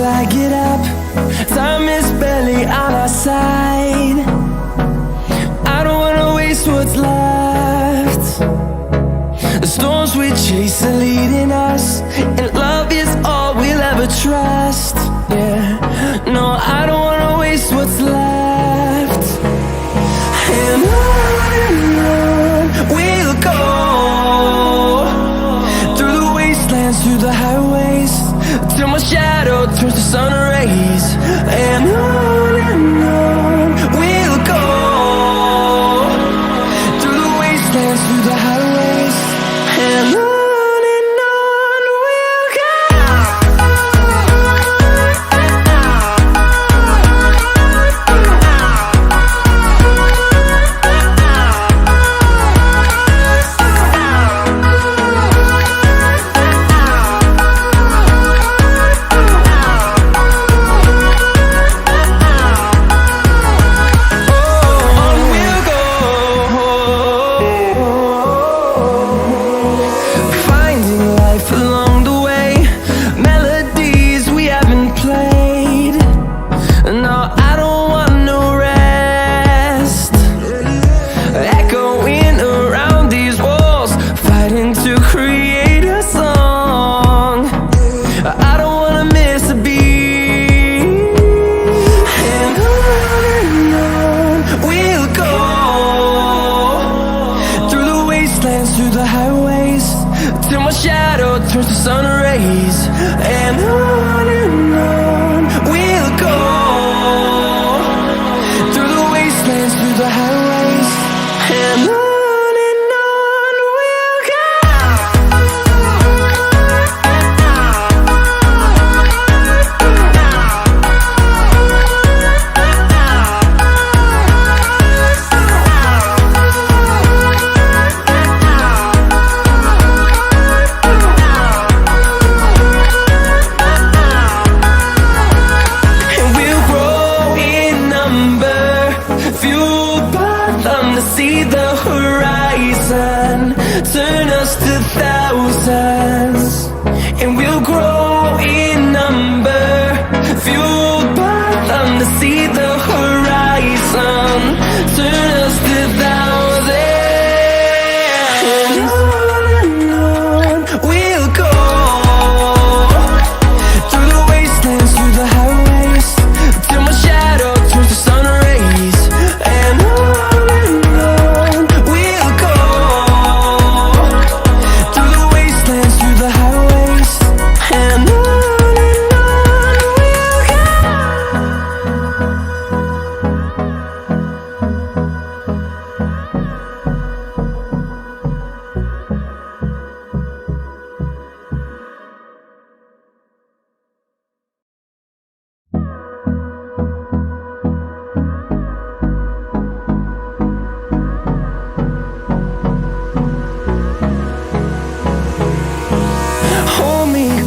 till I get up. Time is barely on our side. I don't wanna waste what's left. The storms we chase are leading us, and love is all we'll ever trust. Yeah, no, I don't wanna waste what's left. And on we'll go, through the wastelands, through the highways, till my shadow turns to sun rays. And on we'll go, through the wastelands, through the highways, and on we'll go. Through the highways, till my shadow turns to sun rays. And on we'll go, through the wastelands, through the highways, and on we'll go. See the horizon, turn us to thousands, and we'll grow in number, fueled by them. To see the horizon, turn us to thousands, and on we'll go, through the wastelands, through the highways, till my shadow turns to sun rays. And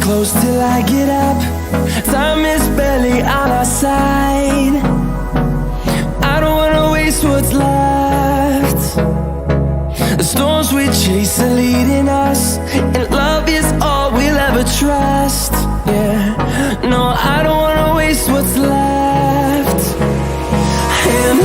close till I get up. Time is barely on our side. I don't wanna waste what's left. The storms we chase are leading us, and love is all we'll ever trust. Yeah, no, I don't wanna waste what's left. And